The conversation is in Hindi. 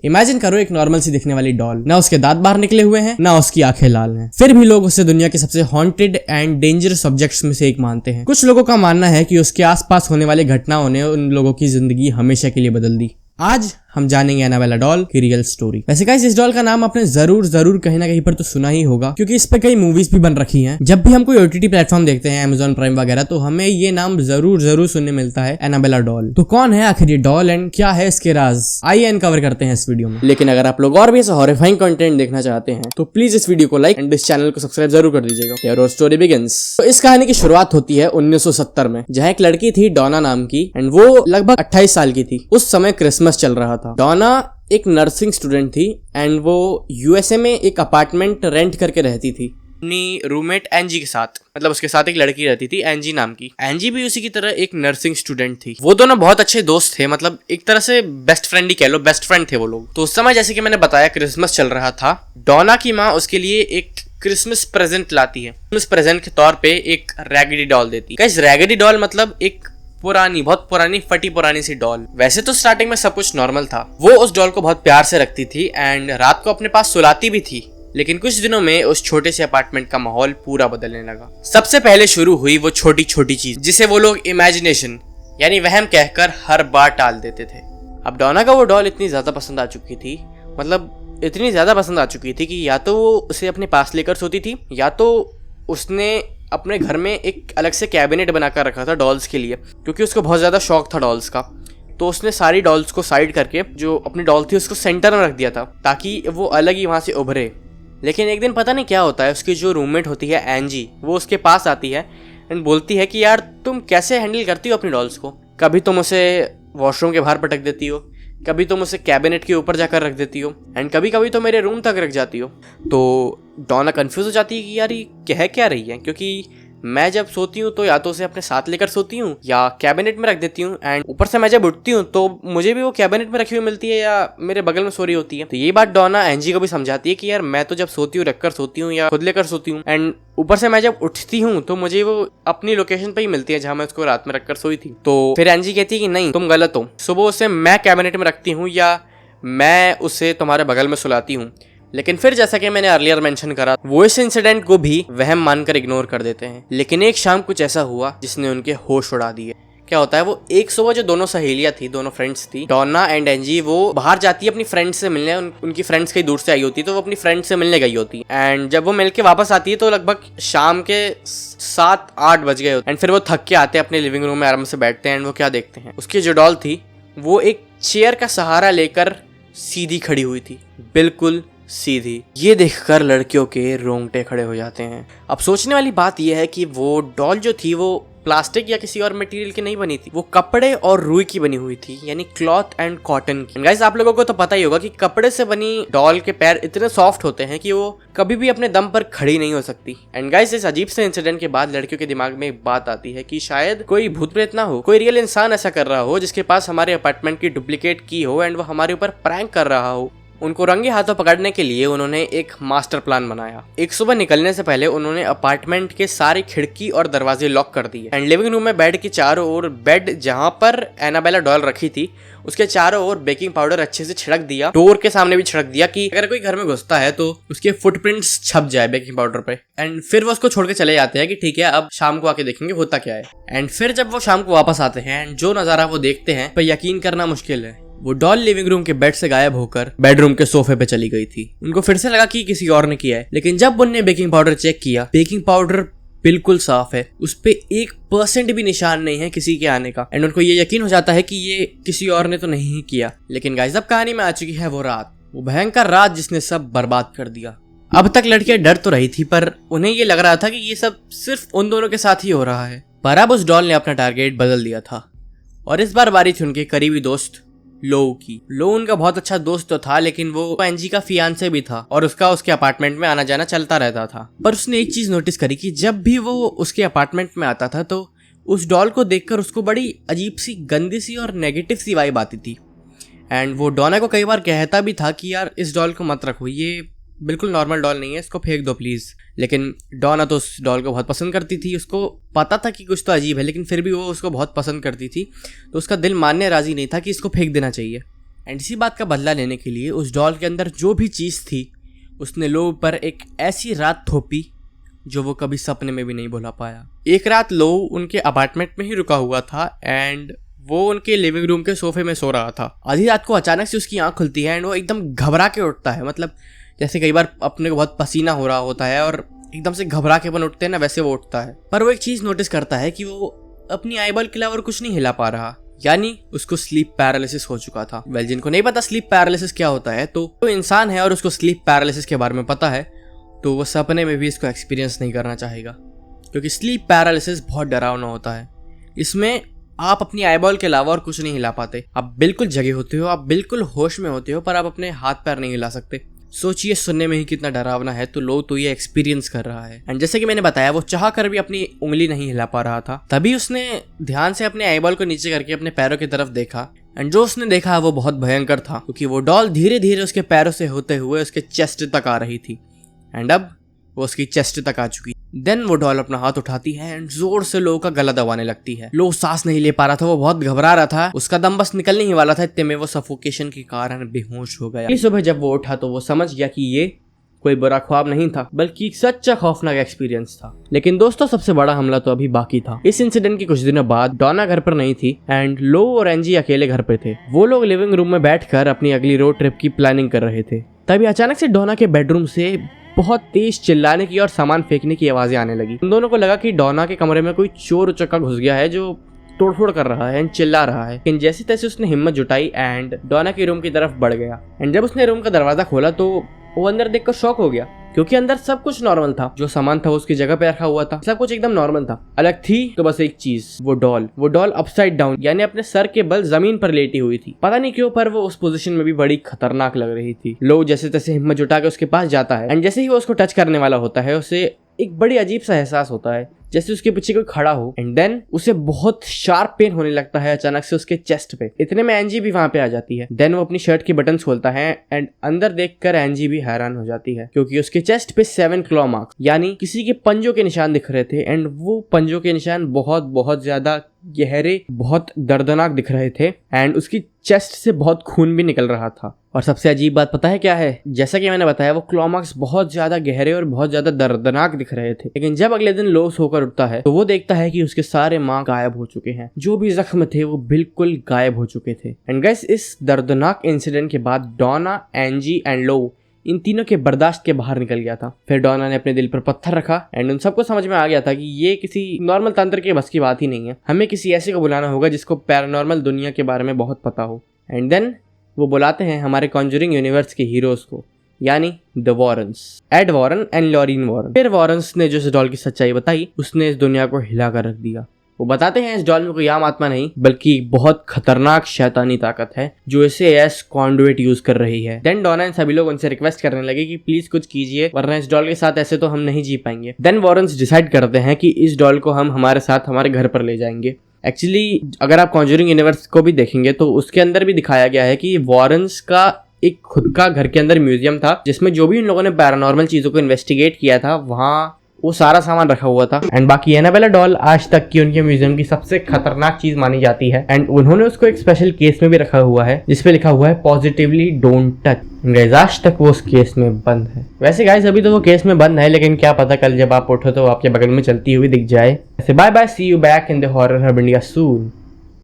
इमेजिन करो एक नॉर्मल सी दिखने वाली डॉल, ना उसके दांत बाहर निकले हुए हैं ना उसकी आंखें लाल हैं, फिर भी लोग उसे दुनिया के सबसे हॉन्टेड एंड डेंजरस ऑब्जेक्ट्स में से एक मानते हैं। कुछ लोगों का मानना है कि उसके आसपास होने वाली घटनाओं ने उन लोगों की जिंदगी हमेशा के लिए बदल दी। आज हम जानेंगे एनाबेला डॉल की रियल स्टोरी। वैसे गाइस, इस डॉल का नाम आपने जरूर कहीं ना कहीं पर तो सुना ही होगा, क्योंकि इस पे कई मूवीज भी बन रखी हैं। जब भी हम कोई ओटीटी प्लेटफॉर्म देखते हैं, Amazon प्राइम वगैरह, तो हमें ये नाम जरूर सुनने मिलता है, एनाबेला डॉल। तो कौन है आखिर ये डॉल एंड क्या है इसके राज, आइए अनकवर करते हैं इस वीडियो में। लेकिन अगर आप लोग और भी ऐसा हॉरिफाइंग कंटेंट देखना चाहते हैं तो प्लीज इस वीडियो को लाइक एंड इस चैनल को सब्सक्राइब जरूर कर दीजिएगा। और स्टोरी बिगिंस। तो इस कहानी की शुरुआत होती है 1970 में, जहाँ एक लड़की थी डॉना नाम की, एंड वो लगभग 28 साल की थी। उस समय क्रिसमस चल रहा था। डॉना एक नर्सिंग स्टूडेंट थी एंड वो यूएसए में एक अपार्टमेंट रेंट करके रहती थी अपनी रूममेट एंजी के साथ। मतलब उसके साथ एक लड़की रहती थी एंजी नाम की। एंजी भी उसी की तरह एक नर्सिंग स्टूडेंट थी। वो दोनों बहुत अच्छे दोस्त थे, मतलब एक तरह से बेस्ट फ्रेंड ही कह लो, बेस्ट फ्रेंड थे वो लोग। तो उस समय जैसे कि मैंने बताया क्रिसमस चल रहा था। डॉना की माँ उसके लिए एक क्रिसमस प्रेजेंट लाती है। क्रिसमस प्रेजेंट के तौर पे एक रैगडी डॉल देती है। रैगडी डॉल मतलब एक बहुत पुरानी फटी पुरानी सी डॉल। वैसे तो स्टार्टिंग में सब कुछ नॉर्मल था। वो उस डॉल को बहुत प्यार से रखती थी एंड रात को अपने पास सुलाती भी थी। लेकिन कुछ दिनों में उस छोटे से अपार्टमेंट का माहौल पूरा बदलने लगा। सबसे पहले शुरू हुई वो छोटी छोटी चीज, जिसे वो लोग इमेजिनेशन यानी वहम कहकर हर बार टाल देते थे। अब डॉना का वो डॉल इतनी ज्यादा पसंद आ चुकी थी, मतलब इतनी ज्यादा पसंद आ चुकी थी कि या तो वो उसे अपने पास लेकर सोती थी, या तो उसने अपने घर में एक अलग से कैबिनेट बनाकर रखा था डॉल्स के लिए, क्योंकि उसको बहुत ज़्यादा शौक था डॉल्स का। तो उसने सारी डॉल्स को साइड करके जो अपनी डॉल थी उसको सेंटर में रख दिया था, ताकि वो अलग ही वहाँ से उभरे। लेकिन एक दिन पता नहीं क्या होता है, उसकी जो रूममेट होती है एंजी, वो उसके पास आती है एंड बोलती है कि यार तुम कैसे हैंडल करती हो अपनी डॉल्स को। कभी तुम उसे वॉशरूम के बाहर पटक देती हो, कभी तुम उसे कैबिनेट के ऊपर जाकर रख देती हो, एंड कभी कभी तो मेरे रूम तक रख जाती हो। तो डॉना कंफ्यूज हो जाती है कि यार ये कह क्या रही है, क्योंकि मैं जब सोती हूँ तो या तो उसे अपने साथ लेकर सोती हूँ या कैबिनेट में रख देती हूँ, एंड ऊपर से मैं जब उठती हूँ तो मुझे भी वो कैबिनेट में रखी हुई मिलती है या मेरे बगल में सो रही होती है। तो ये बात डॉना एंजी को भी समझाती है कि यार मैं तो जब सोती हूँ रखकर सोती हूँ या खुद लेकर सोती हूँ, एंड ऊपर से मैं जब उठती हूँ तो मुझे वो अपनी लोकेशन पे ही मिलती है जहाँ मैं उसको रात में रखकर सोई थी। तो फिर एंजी कहती है कि नहीं, तुम गलत हो, सुबह उसे मैं कैबिनेट में रखती हूँ या मैं उसे तुम्हारे बगल में सुलाती हूँ। लेकिन फिर जैसा कि मैंने अर्लियर मेंशन करा, वो इस इंसिडेंट को भी वहम मानकर इग्नोर कर देते हैं। लेकिन एक शाम कुछ ऐसा हुआ जिसने उनके होश उड़ा दिए। क्या होता है, वो एक सुबह जो दोनों सहेलियां थी, दोनों फ्रेंड्स थी, डॉना एंड एंजी, वो बाहर जाती है अपनी फ्रेंड्स से मिलने। उनकी फ्रेंड्स कहीं दूर से आई होती, तो वो अपनी फ्रेंड्स से मिलने गई होती। एंड जब वो मिल के वापस आती है तो लगभग शाम के 7-8 बज गए होते। एंड फिर वो थक के आते हैं अपने लिविंग रूम में, आराम से बैठते हैं। एंड वो क्या देखते हैं, उसकी जो डॉल थी वो एक चेयर का सहारा लेकर सीधी खड़ी हुई थी, बिल्कुल सीधी। ये देखकर लड़कियों के रोंगटे खड़े हो जाते हैं। अब सोचने वाली बात यह है कि वो डॉल जो थी वो प्लास्टिक या किसी और मटेरियल की नहीं बनी थी, वो कपड़े और रुई की बनी हुई थी, यानी क्लॉथ एंड कॉटन की। गाइस, आप लोगों को तो पता ही होगा कि कपड़े से बनी डॉल के पैर इतने सॉफ्ट होते हैं कि वो कभी भी अपने दम पर खड़ी नहीं हो सकती। एंड गाइस, इस अजीब से इंसिडेंट के बाद लड़कियों के दिमाग में एक बात आती है कि शायद कोई भूत प्रेत ना हो, कोई रियल इंसान ऐसा कर रहा हो जिसके पास हमारे अपार्टमेंट की डुप्लीकेट की हो एंड वो हमारे ऊपर प्रैंक कर रहा हो। उनको रंगे हाथों पकड़ने के लिए उन्होंने एक मास्टर प्लान बनाया। एक सुबह निकलने से पहले उन्होंने अपार्टमेंट के सारे खिड़की और दरवाजे लॉक कर दिए एंड लिविंग रूम में बेड के चारों ओर, बेड जहां पर एनाबेला डॉल रखी थी उसके चारों ओर बेकिंग पाउडर अच्छे से छिड़क दिया। डोर के सामने भी छिड़क दिया कि अगर कोई घर में घुसता है तो उसके फुटप्रिंट्स छप जाए बेकिंग पाउडर पे। एंड फिर वो उसको छोड़ के चले जाते हैं कि ठीक है, अब शाम को आके देखेंगे होता क्या है। एंड फिर जब वो शाम को वापस आते हैं एंड जो नजारा वो देखते हैं पर यकीन करना मुश्किल है। वो डॉल लिविंग रूम के बेड से गायब होकर बेडरूम के सोफे पे चली गई थी। उनको फिर से लगा कि किसी और ने किया है, लेकिन जब उनने बेकिंग पाउडर चेक किया, बेकिंग पाउडर बिल्कुल साफ है, उस पे 1% भी निशान नहीं है किसी के आने का। एंड उनको ये यकीन हो जाता है कि ये किसी और ने तो नहीं किया। लेकिन गाइस, अब कहानी में आ चुकी है वो रात, वो भयंकर रात जिसने सब बर्बाद कर दिया। अब तक लड़कियां डर तो रही थी, पर उन्हें ये लग रहा था कि ये सब सिर्फ उन दोनों के साथ ही हो रहा है। पर अब उस डॉल ने अपना टारगेट बदल दिया था और इस बार बारी थी उनके करीबी दोस्त लो की। लो उनका बहुत अच्छा दोस्त तो था, लेकिन वो एंजी का फियांसे भी था और उसके अपार्टमेंट में आना जाना चलता रहता था। पर उसने एक चीज नोटिस करी कि जब भी वो उसके अपार्टमेंट में आता था तो उस डॉल को देखकर उसको बड़ी अजीब सी, गंदी सी और नेगेटिव सी वाइब आती थी। एंड वो डॉना को कई बार कहता भी था कि यार इस डॉल को मत रखो, ये बिल्कुल नॉर्मल डॉल नहीं है, इसको फेंक दो प्लीज। लेकिन डॉना तो उस डॉल को बहुत पसंद करती थी। उसको पता था कि कुछ तो अजीब है, लेकिन फिर भी वो उसको बहुत पसंद करती थी, तो उसका दिल मानने राजी नहीं था कि इसको फेंक देना चाहिए। एंड इसी बात का बदला लेने के लिए उस डॉल के अंदर जो भी चीज़ थी उसने लो पर एक ऐसी रात थोपी जो वो कभी सपने में भी नहीं भुला पाया। एक रात लो उनके अपार्टमेंट में ही रुका हुआ था एंड वो उनके लिविंग रूम के सोफे में सो रहा था। आधी रात को अचानक से उसकी आंख खुलती है एंड वो एकदम घबरा के उठता है। मतलब जैसे कई बार अपने को बहुत पसीना हो रहा होता है और एकदम से घबरा के अपन उठते हैं ना, वैसे वो उठता है। पर वो एक चीज़ नोटिस करता है कि वो अपनी आईबॉल के अलावा और कुछ नहीं हिला पा रहा, यानी उसको स्लीप पैरालिसिस हो चुका था। वेल, जिनको नहीं पता स्लीप पैरालिसिस क्या होता है, तो वो इंसान है और उसको स्लीप पैरालिसिस के बारे में पता है तो वो सपने में भी इसको एक्सपीरियंस नहीं करना चाहेगा, क्योंकि स्लीप पैरालिसिस बहुत डरावना होता है। इसमें आप अपनी आईबॉल के अलावा और कुछ नहीं हिला पाते। आप बिल्कुल जगे होते हो, आप बिल्कुल होश में होते हो, पर आप अपने हाथ पैर नहीं हिला सकते। सोचिए सुनने में ही कितना डरावना है, तो लो तो ये एक्सपीरियंस कर रहा है। एंड जैसे कि मैंने बताया, वो चाह कर भी अपनी उंगली नहीं हिला पा रहा था। तभी उसने ध्यान से अपने आईबॉल को नीचे करके अपने पैरों की तरफ देखा एंड जो उसने देखा वो बहुत भयंकर था, क्योंकि वो डॉल धीरे धीरे उसके पैरों से होते हुए उसके चेस्ट तक आ रही थी एंड अब वो उसकी चेस्ट तक आ चुकी। देन वो डॉल अपना हाथ उठाती है एंड जोर से लो का गला दबाने लगती है। लो सांस नहीं ले पा रहा था, वो बहुत घबरा रहा था, उसका दम बस निकलने ही वाला था। इतने में वो सफोकेशन के कारण बेहोश हो गया। इस सुबह जब वो उठा तो वो समझ गया कि ये कोई बुरा ख्वाब नहीं था, बल्कि एक सच्चा खौफनाक एक्सपीरियंस था। लेकिन दोस्तों, सबसे बड़ा हमला तो अभी बाकी था। इस इंसिडेंट के कुछ दिनों बाद डॉना घर पर नहीं थी एंड लो और एंजी अकेले घर पे थे। वो लोग लिविंग रूम में बैठकर अपनी अगली रोड ट्रिप की प्लानिंग कर रहे थे। तभी अचानक से डॉना के बेडरूम से बहुत तेज चिल्लाने की और सामान फेंकने की आवाजें आने लगी। उन दोनों को लगा कि डॉना के कमरे में कोई चोर उचक्का घुस गया है जो तोड़फोड़ कर रहा है एंड चिल्ला रहा है। लेकिन जैसे तैसे उसने हिम्मत जुटाई एंड डॉना के रूम की तरफ बढ़ गया। एंड जब उसने रूम का दरवाजा खोला तो वो अंदर देखकर शॉक हो गया, क्योंकि अंदर सब कुछ नॉर्मल था। जो सामान था उसकी जगह पे रखा हुआ था, सब कुछ एकदम नॉर्मल था। अलग थी तो बस एक चीज, वो डॉल अपसाइड डाउन यानी अपने सर के बल जमीन पर लेटी हुई थी। पता नहीं क्यों, पर वो उस पोजीशन में भी बड़ी खतरनाक लग रही थी। लो जैसे तैसे हिम्मत जुटा के उसके पास जाता है एंड जैसे ही वो उसको टच करने वाला होता है, उसे एक बड़ी अजीब सा एहसास होता है जैसे उसके पीछे कोई खड़ा हो। एंड देन उसे बहुत शार्प पेन होने लगता है अचानक से उसके चेस्ट पे। इतने में एंजी भी वहां पे आ जाती है। देन वो अपनी शर्ट की बटन खोलता है एंड अंदर देखकर एंजी भी हैरान हो जाती है, क्योंकि उसके चेस्ट पे 7 क्लॉ मार्क्स यानी किसी के पंजों के निशान दिख रहे थे। एंड वो पंजों के निशान बहुत बहुत ज्यादा गहरे, बहुत दर्दनाक दिख रहे थे एंड उसकी चेस्ट से बहुत खून भी निकल रहा था। और सबसे अजीब बात पता है क्या है? जैसा कि मैंने बताया, वो क्लॉ मार्क्स बहुत ज्यादा गहरे और बहुत ज्यादा दर्दनाक दिख रहे थे। लेकिन जब अगले दिन लो सोकर उठता है तो वो देखता है कि उसके सारे मार्क गायब हो चुके हैं। जो भी जख्म थे वो बिल्कुल गायब हो चुके थे। एंड गाइस, इस दर्दनाक इंसिडेंट के बाद डॉना, एंजी एंड लो इन तीनों के बर्दाश्त के बाहर निकल गया था। फिर डॉना ने अपने दिल पर पत्थर रखा एंड उन सबको समझ में आ गया था कि ये किसी नॉर्मल तंत्र के बस की बात ही नहीं है। हमें किसी ऐसे को बुलाना होगा जिसको पैरानॉर्मल दुनिया के बारे में बहुत पता हो। एंड देन वो बुलाते हैं हमारे कॉन्जरिंग यूनिवर्स के हीरोज को, यानी the Warrens, Ed Warren and Lorraine Warren. फिर वॉरेंस ने जो इस डॉल की सच्चाई बताई, उसने इस दुनिया को हिला कर रख दिया। वो बताते हैं इस डॉल में कोई आम आत्मा नहीं, बल्कि बहुत खतरनाक शैतानी ताकत है जो इसे एज कॉन्डुइट यूज कर रही है। देन डॉना एंड सभी लोग उनसे रिक्वेस्ट करने लगे कि प्लीज कुछ कीजिए, वरना इस डॉल के साथ ऐसे तो हम नहीं जी पाएंगे। देन वॉरेंस डिसाइड करते हैं कि इस डॉल को हम हमारे साथ हमारे घर पर ले जाएंगे। एक्चुअली अगर आप कॉन्जरिंग यूनिवर्स को भी देखेंगे तो उसके अंदर भी दिखाया गया है कि वॉरेंस का एक खुद का घर के अंदर म्यूजियम था, जिसमें जो भी उन लोगों ने पैरानॉर्मल चीजों को इन्वेस्टिगेट किया था वहाँ वो सारा सामान रखा हुआ था। एंड बाकी एनाबेला डॉल आज तक की उनके म्यूजियम की सबसे खतरनाक चीज मानी जाती है एंड उन्होंने उसको एक स्पेशल केस में भी रखा हुआ है जिसपे लिखा हुआ है पॉजिटिवली डोंट टच। गाइस, आज तक वो उस केस में बंद है। वैसे गाइस, अभी तो वो केस में बंद है, लेकिन क्या पता कल जब आप उठो तो आपके बगल में चलती हुई दिख जाए। Bye bye, see you back in the horror hub India soon.